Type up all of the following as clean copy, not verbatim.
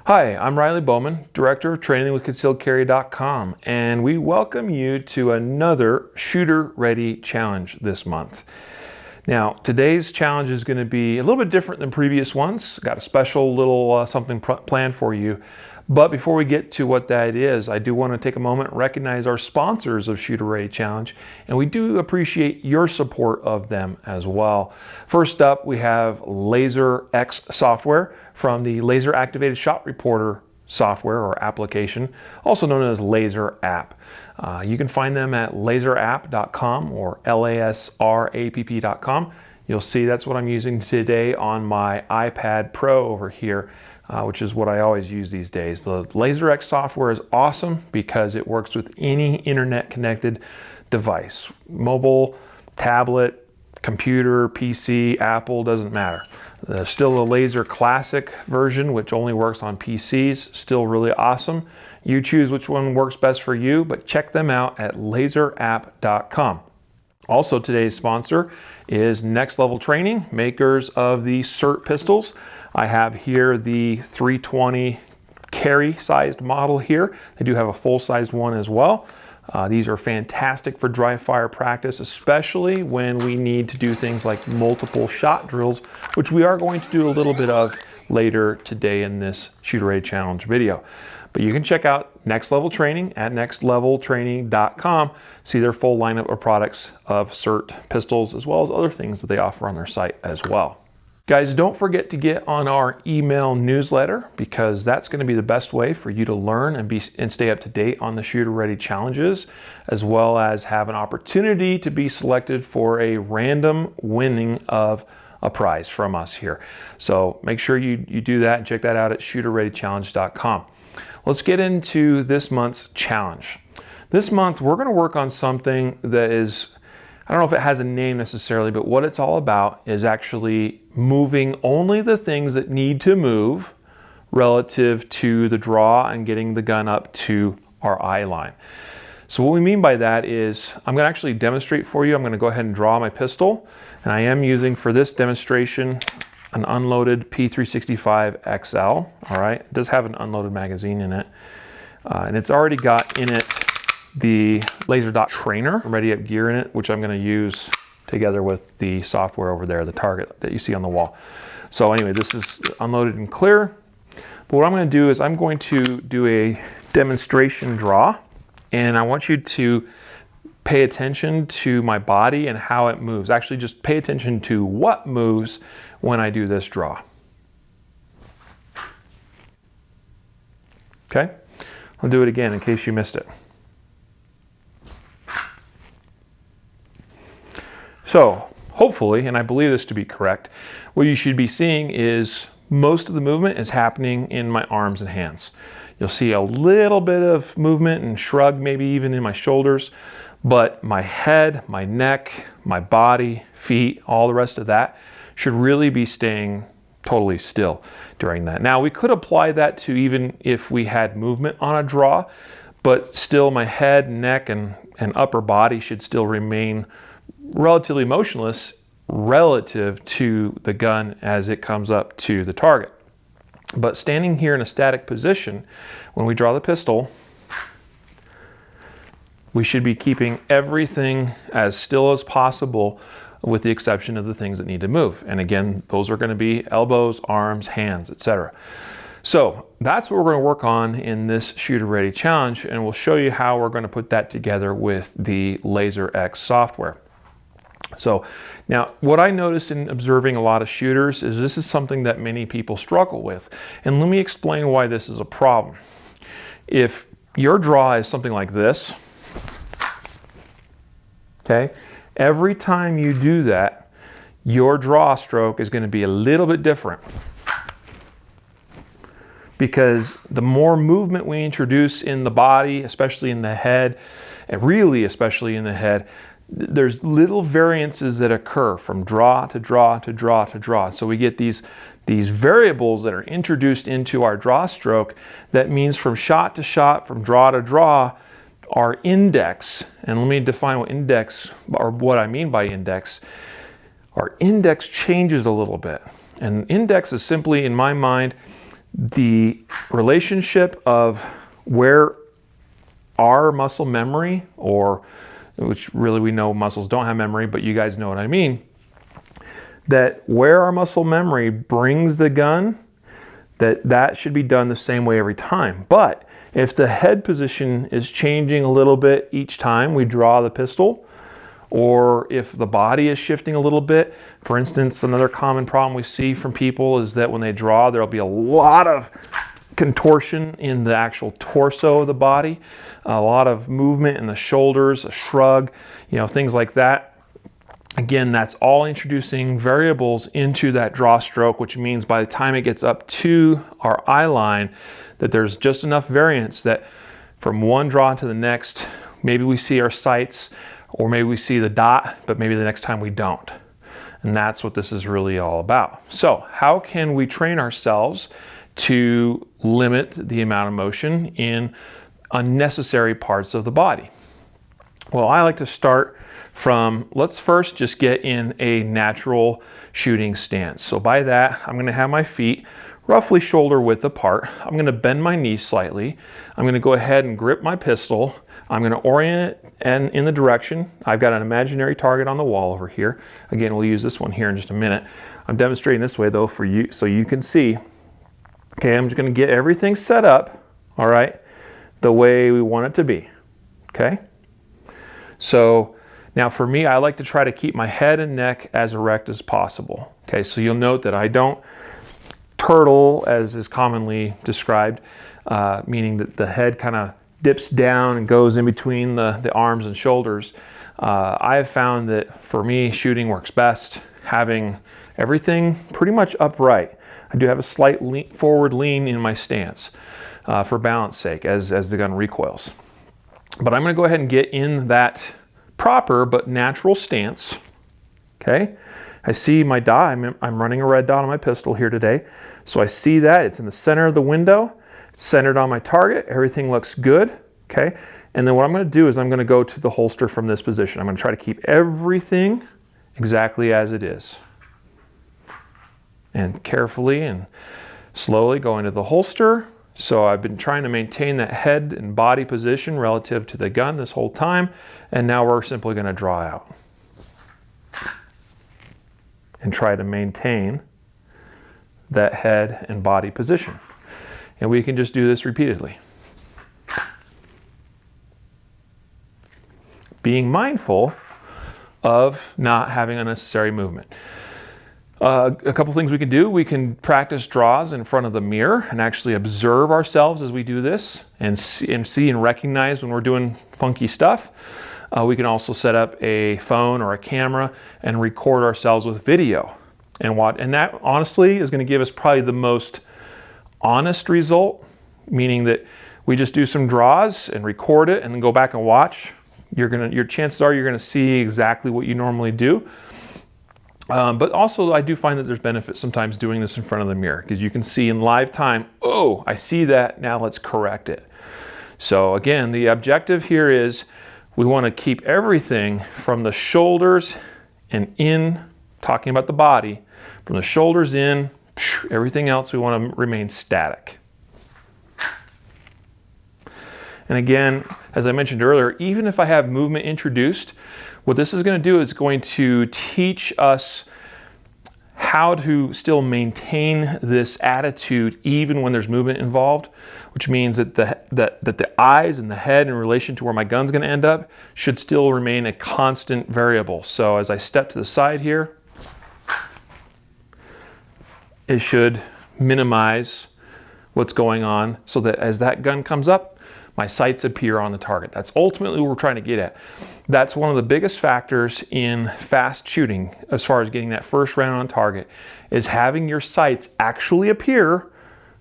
Hi, I'm Riley Bowman, Director of Training with ConcealedCarry.com, and we welcome you to another Shooter Ready Challenge this month. Now, today's challenge is going to be a little bit different than previous ones. Got a special little something planned for you. But before we get to what that is, I do want to take a moment and recognize our sponsors of Shooter Ready Challenge, and we do appreciate your support of them as well. First up, we have Laser X software from the Laser Activated Shot Reporter software or application, also known as Laser App. You can find them at laserapp.com or lasrapp.com. You'll see that's what I'm using today on my iPad Pro over here, which is what I always use these days. The Laser X software is awesome because it works with any internet connected device, mobile, tablet, computer, PC, Apple, doesn't matter. There's still a Laser Classic version, which only works on PCs, still really awesome. You choose which one works best for you, but check them out at laserapp.com. Also, today's sponsor is Next Level Training, makers of the SIRT pistols. I have here the 320 carry sized model here. They do have a full-sized one as well. These are fantastic for dry fire practice, especially when we need to do things like multiple shot drills, which we are going to do a little bit of later today in this Shooter Ready Challenge video. But you can check out Next Level Training at nextleveltraining.com, see their full lineup of products of SIRT pistols, as well as other things that they offer on their site as well. Guys, don't forget to get on our email newsletter because that's going to be the best way for you to learn and stay up to date on the Shooter Ready challenges, as well as have an opportunity to be selected for a random winning of a prize from us here. So make sure you do that and check that out at shooterreadychallenge.com. Let's get into this month's challenge. This month, we're going to work on something that is, I don't know if it has a name necessarily, but what it's all about is actually moving only the things that need to move relative to the draw and getting the gun up to our eye line. So what we mean by that is I'm going to actually demonstrate for you. I'm going to go ahead and draw my pistol, and I am using for this demonstration an unloaded P365 XL. All right, it does have an unloaded magazine in it, and it's already got in it the Laser Dot Trainer Ready Up gear in it, which I'm going to use together with the software over there, the target that you see on the wall. So anyway, this is unloaded and clear. But what I'm going to do is I'm going to do a demonstration draw, and I want you to pay attention to my body and how it moves. Actually, just pay attention to what moves when I do this draw. Okay? I'll do it again in case you missed it. So, hopefully, and I believe this to be correct, what you should be seeing is most of the movement is happening in my arms and hands. You'll see a little bit of movement and shrug, maybe even in my shoulders, but my head, my neck, my body, feet, all the rest of that should really be staying totally still during that. Now, we could apply that to even if we had movement on a draw, but still my head, neck, and upper body should still remain relatively motionless relative to the gun as it comes up to the target. But standing here in a static position, when we draw the pistol, we should be keeping everything as still as possible with the exception of the things that need to move. And again, those are going to be elbows, arms, hands, etc. So that's what we're going to work on in this Shooter Ready Challenge, and we'll show you how we're going to put that together with the Laser X software. So now what I notice in observing a lot of shooters is this is something that many people struggle with. And let me explain why this is a problem. If your draw is something like this, okay, every time you do that, your draw stroke is going to be a little bit different. Because the more movement we introduce in the body, especially in the head, and really especially in the head, there's little variances that occur from draw to draw to draw to draw. So we get these variables that are introduced into our draw stroke. That means from shot to shot, from draw to draw, our index, and let me define what index, or what I mean by index. Our index changes a little bit. And index is simply, in my mind, the relationship of where our muscle memory, or which really we know muscles don't have memory, but you guys know what I mean, that where our muscle memory brings the gun, that should be done the same way every time. But if the head position is changing a little bit each time we draw the pistol, or if the body is shifting a little bit, for instance, another common problem we see from people is that when they draw, there'll be a lot of contortion in the actual torso of the body, a lot of movement in the shoulders, a shrug, things like that. Again, that's all introducing variables into that draw stroke, which means by the time it gets up to our eye line, that there's just enough variance that from one draw to the next, maybe we see our sights, or maybe we see the dot, but maybe the next time we don't. And that's what this is really all about. So how can we train ourselves to limit the amount of motion in unnecessary parts of the body? Well, I like to start from, let's first just get in a natural shooting stance. So by that, I'm gonna have my feet roughly shoulder width apart. I'm gonna bend my knees slightly. I'm gonna go ahead and grip my pistol. I'm going to orient it and in the direction. I've got an imaginary target on the wall over here. Again, we'll use this one here in just a minute. I'm demonstrating this way though for you so you can see. Okay, I'm just going to get everything set up, all right, the way we want it to be. Okay? So now for me, I like to try to keep my head and neck as erect as possible. Okay, so you'll note that I don't turtle as is commonly described, meaning that the head kind of dips down and goes in between the arms and shoulders. I have found that for me, shooting works best having everything pretty much upright. I do have a slight forward lean in my stance for balance sake as the gun recoils. But I'm going to go ahead and get in that proper but natural stance. Okay, I see my dot. I'm running a red dot on my pistol here today. So I see that it's in the center of the window. Centered on my target, everything looks good, okay? And then what I'm going to do is I'm going to go to the holster from this position. I'm going to try to keep everything exactly as it is. And carefully and slowly go into the holster. So I've been trying to maintain that head and body position relative to the gun this whole time, and now we're simply going to draw out. And try to maintain that head and body position. And we can just do this repeatedly. Being mindful of not having unnecessary movement. A couple things we can do. We can practice draws in front of the mirror and actually observe ourselves as we do this and see and recognize when we're doing funky stuff. We can also set up a phone or a camera and record ourselves with video. And that honestly is going to give us probably the most honest result, meaning that we just do some draws and record it and then go back and watch. Your chances are you're going to see exactly what you normally do. But also I do find that there's benefit sometimes doing this in front of the mirror because you can see in live time, oh, I see that, now let's correct it. So again, the objective here is we want to keep everything from the shoulders and in, talking about the body, from the shoulders in, everything else we want to remain static. And again, as I mentioned earlier, even if I have movement introduced, what this is going to do is going to teach us how to still maintain this attitude even when there's movement involved, which means that the eyes and the head in relation to where my gun's going to end up should still remain a constant variable. So as I step to the side here, it should minimize what's going on so that as that gun comes up, my sights appear on the target. That's ultimately what we're trying to get at. That's one of the biggest factors in fast shooting as far as getting that first round on target, is having your sights actually appear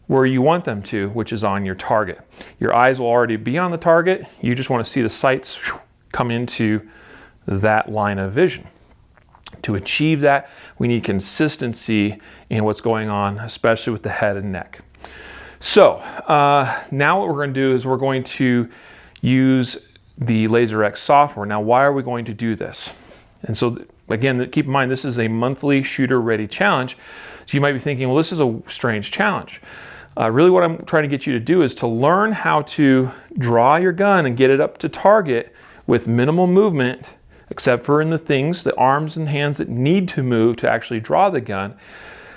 where you want them to, which is on your target. Your eyes will already be on the target. You just want to see the sights come into that line of vision. To achieve that, we need consistency in what's going on, especially with the head and neck. So now what we're going to do is we're going to use the LaserX software. Now, why are we going to do this? And so again, keep in mind, this is a monthly shooter ready challenge. So you might be thinking, well, this is a strange challenge. Really what I'm trying to get you to do is to learn how to draw your gun and get it up to target with minimal movement, except for in the things, the arms and hands that need to move to actually draw the gun,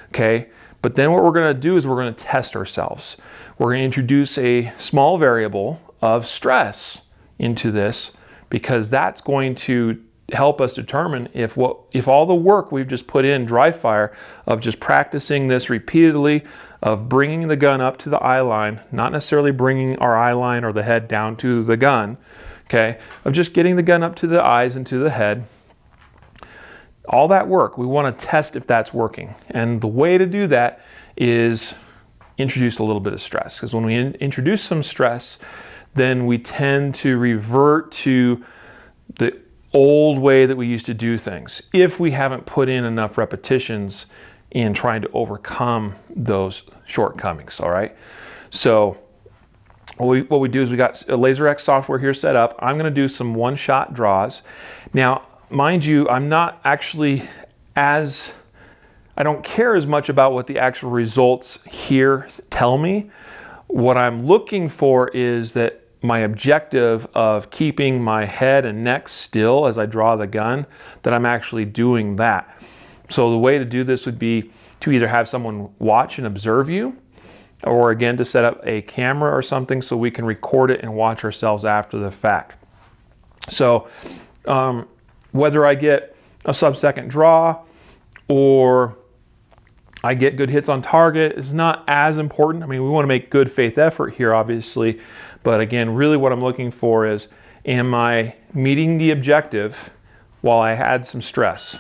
okay? But then what we're gonna do is we're gonna test ourselves. We're gonna introduce a small variable of stress into this, because that's going to help us determine if all the work we've just put in dry fire of just practicing this repeatedly, of bringing the gun up to the eye line, not necessarily bringing our eye line or the head down to the gun, okay, of just getting the gun up to the eyes and to the head. All that work, we want to test if that's working. And the way to do that is introduce a little bit of stress, because when we introduce some stress, then we tend to revert to the old way that we used to do things if we haven't put in enough repetitions in trying to overcome those shortcomings, all right? So what we do is we got a LaserX software here set up. I'm gonna do some one-shot draws. Now, mind you, I'm not actually I don't care as much about what the actual results here tell me. What I'm looking for is that my objective of keeping my head and neck still as I draw the gun, that I'm actually doing that. So the way to do this would be to either have someone watch and observe you, or again, to set up a camera or something so we can record it and watch ourselves after the fact. So whether I get a sub-second draw or I get good hits on target is not as important. I mean, we want to make good faith effort here, obviously, but again, really what I'm looking for is, am I meeting the objective while I had some stress?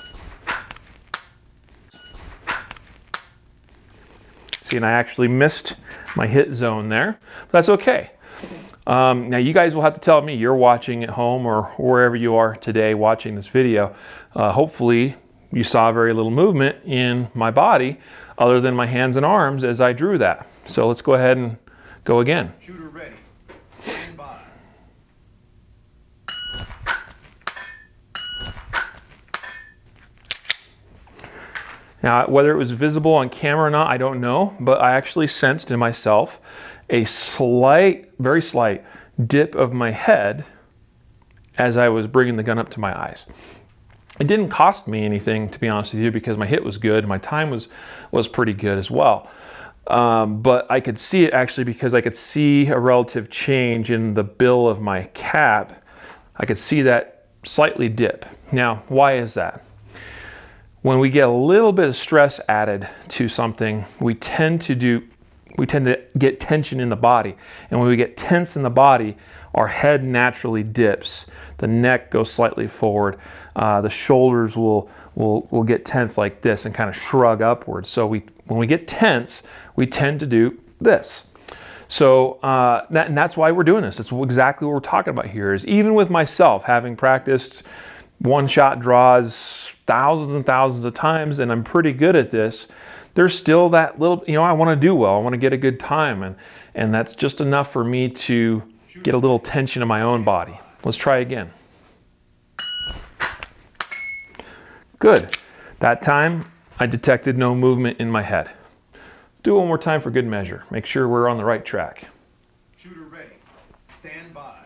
See, and I actually missed my hit zone there. That's okay. Now you guys will have to tell me, you're watching at home or wherever you are today watching this video. Hopefully you saw very little movement in my body other than my hands and arms as I drew that. So let's go ahead and go again. Shooter ready. Stand by. Now, whether it was visible on camera or not, I don't know, but I actually sensed in myself a slight, very slight dip of my head as I was bringing the gun up to my eyes. It didn't cost me anything, to be honest with you, because my hit was good. My time was pretty good as well. But I could see it actually because I could see a relative change in the bill of my cap. I could see that slightly dip. Now, why is that? When we get a little bit of stress added to something, we tend to get tension in the body. And when we get tense in the body, our head naturally dips. The neck goes slightly forward. The shoulders will get tense like this and kind of shrug upwards. So when we get tense, we tend to do this. So and that's why we're doing this. It's exactly what we're talking about here. Is even with myself, having practiced one-shot draws thousands and thousands of times, and I'm pretty good at this, there's still that little, I want to do well. I want to get a good time, and that's just enough for me to get a little tension in my own body. Let's try again. Good. That time, I detected no movement in my head. Let's do it one more time for good measure. Make sure we're on the right track. Shooter ready. Stand by.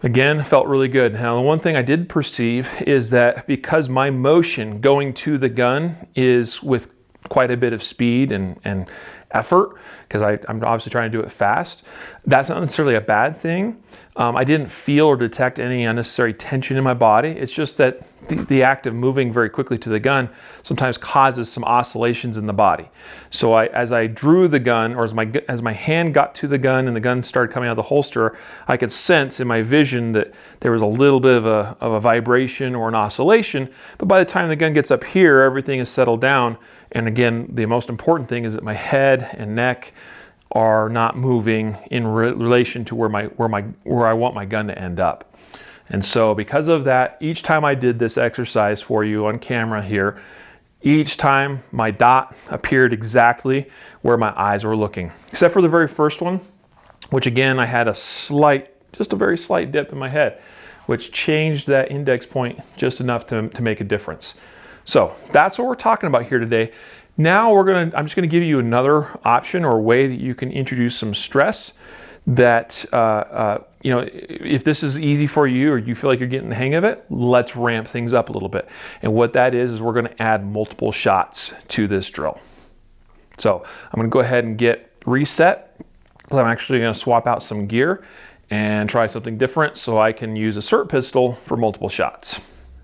Again, felt really good. Now, the one thing I did perceive is that because my motion going to the gun is with quite a bit of speed and effort, because I'm obviously trying to do it fast, that's not necessarily a bad thing. I didn't feel or detect any unnecessary tension in my body. It's just that the act of moving very quickly to the gun sometimes causes some oscillations in the body. So as I drew the gun, or as my hand got to the gun and the gun started coming out of the holster, I could sense in my vision that there was a little bit of a vibration or an oscillation. But by the time the gun gets up here, everything is settled down. And again, the most important thing is that my head and neck are not moving in relation to where I want my gun to end up. And so because of that, each time I did this exercise for you on camera here, each time my dot appeared exactly where my eyes were looking, except for the very first one, which again, I had just a very slight dip in my head, which changed that index point just enough to make a difference. So that's what we're talking about here today. Now I'm just gonna give you another option or way that you can introduce some stress that, you know, if this is easy for you or you feel like you're getting the hang of it, let's ramp things up a little bit. And what that is we're gonna add multiple shots to this drill. So I'm gonna go ahead and get reset. I'm actually gonna swap out some gear and try something different so I can use a SIRT pistol for multiple shots.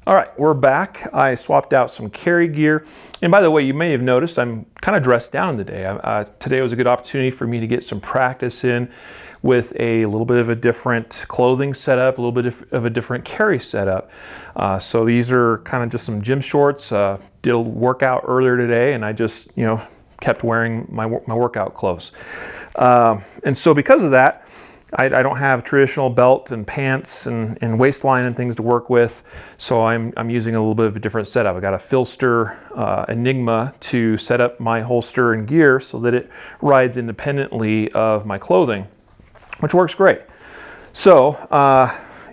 All right, we're back. I swapped out some carry gear. And by the way, you may have noticed I'm kind of dressed down today. Today was a good opportunity for me to get some practice in with a little bit of a different clothing setup, a little bit of a different carry setup. So these are kind of just some gym shorts. Did a workout earlier today and I just, you know, kept wearing my workout clothes. And so because of that, I don't have traditional belt and pants and waistline and things to work with, so I'm using a little bit of a different setup. I got a Filster Enigma to set up my holster and gear so that it rides independently of my clothing, which works great. So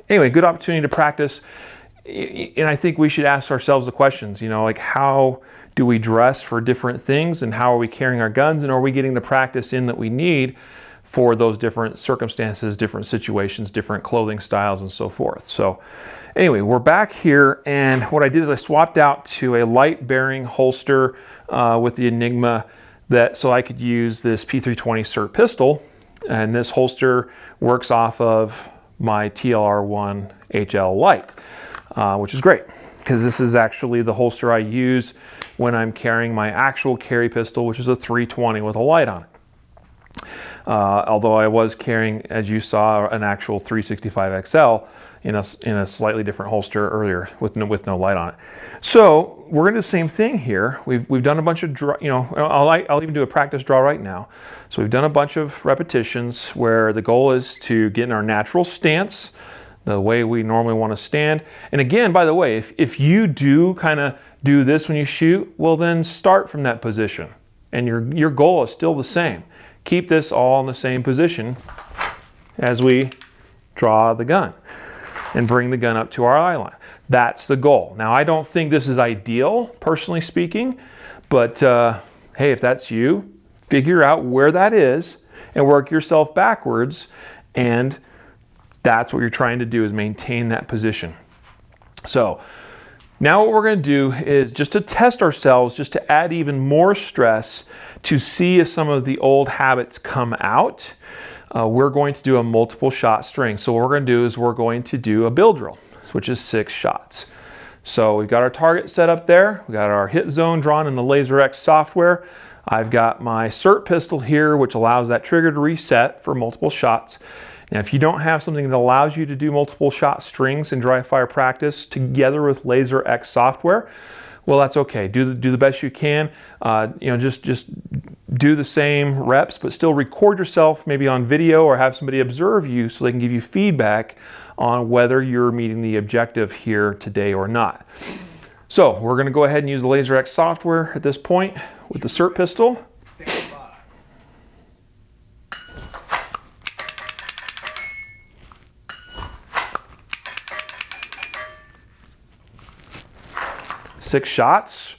anyway, good opportunity to practice, and I think we should ask ourselves the questions, you know, like how do we dress for different things and how are we carrying our guns, and are we getting the practice in that we need for those different circumstances, different situations, different clothing styles, and so forth. So anyway, we're back here, and what I did is I swapped out to a light bearing holster with the Enigma so I could use this P320 SIRT pistol, and this holster works off of my TLR1 HL Lite, which is great because this is actually the holster I use when I'm carrying my actual carry pistol, which is a 320 with a light on it. Although I was carrying, as you saw, an actual 365 XL in a slightly different holster earlier with no light on it. So we're gonna do the same thing here. We've done a bunch of you know, I'll even do a practice draw right now. So we've done a bunch of repetitions where the goal is to get in our natural stance, the way we normally want to stand. And again, by the way, if you do kind of do this when you shoot, well then start from that position, and your goal is still the same. Keep this all in the same position as we draw the gun and bring the gun up to our eye line. That's the goal. Now, I don't think this is ideal, personally speaking, but hey, if that's you, figure out where that is and work yourself backwards, and that's what you're trying to do, is maintain that position. So now what we're going to do is just to test ourselves, just to add even more stress to see if some of the old habits come out. We're going to do a multiple shot string. So what we're going to do is we're going to do a bill drill, which is 6 shots. So we've got our target set up there. We got our hit zone drawn in the LaserX software. I've got my SIRT pistol here, which allows that trigger to reset for multiple shots. Now, if you don't have something that allows you to do multiple shot strings in dry fire practice together with LaserX software, well, that's okay. Do the best you can. You know, just do the same reps, but still record yourself maybe on video or have somebody observe you so they can give you feedback on whether you're meeting the objective here today or not. So we're going to go ahead and use the LaserX software at this point with the SIRT pistol. Stand by. 6 shots,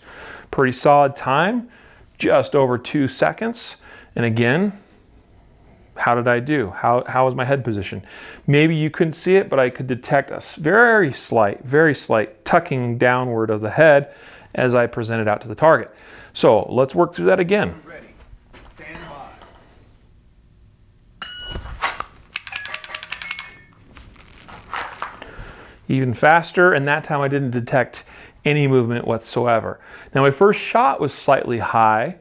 pretty solid time, just over 2 seconds. And again, how did I do? How was my head position? Maybe you couldn't see it, but I could detect a very slight tucking downward of the head as I presented out to the target. So let's work through that again. Ready. Stand by. Even faster, and that time I didn't detect any movement whatsoever. Now my first shot was slightly high,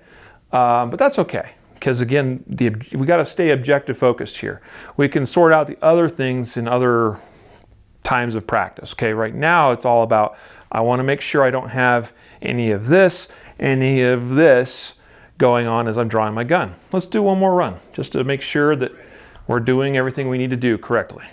but that's okay, because again, we got to stay objective focused here. We can sort out the other things in other times of practice. Okay, right now it's all about, I want to make sure I don't have any of this going on as I'm drawing my gun. Let's do one more run just to make sure that we're doing everything we need to do correctly.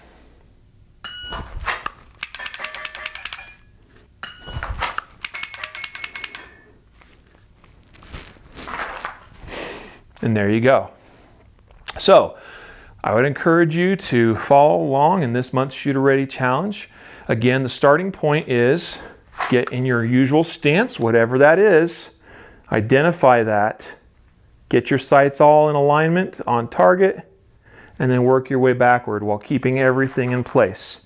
And there you go. So I would encourage you to follow along in this month's Shooter Ready Challenge. Again, the starting point is get in your usual stance, whatever that is, identify that, get your sights all in alignment on target, and then work your way backward while keeping everything in place.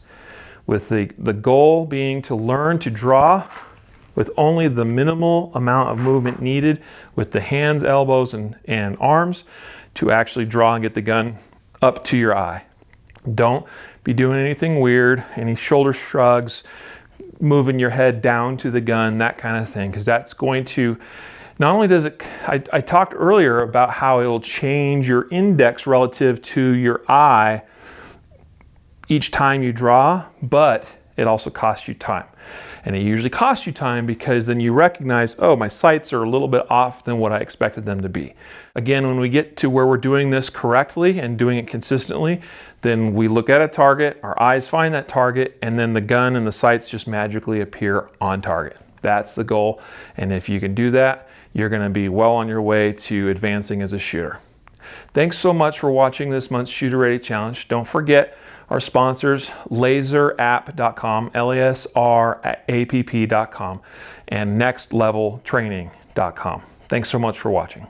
With the goal being to learn to draw with only the minimal amount of movement needed with the hands, elbows, and arms to actually draw and get the gun up to your eye. Don't be doing anything weird, any shoulder shrugs, moving your head down to the gun, that kind of thing, because that's going to, not only does it, I talked earlier about how it will change your index relative to your eye each time you draw, but it also costs you time. And it usually costs you time because then you recognize, oh, my sights are a little bit off than what I expected them to be. Again, when we get to where we're doing this correctly and doing it consistently, then we look at a target, our eyes find that target, and then the gun and the sights just magically appear on target. That's the goal. And if you can do that, you're going to be well on your way to advancing as a shooter. Thanks so much for watching this month's Shooter Ready Challenge. Don't forget our sponsors, laserapp.com, LASRAPP.com, and nextleveltraining.com. Thanks so much for watching.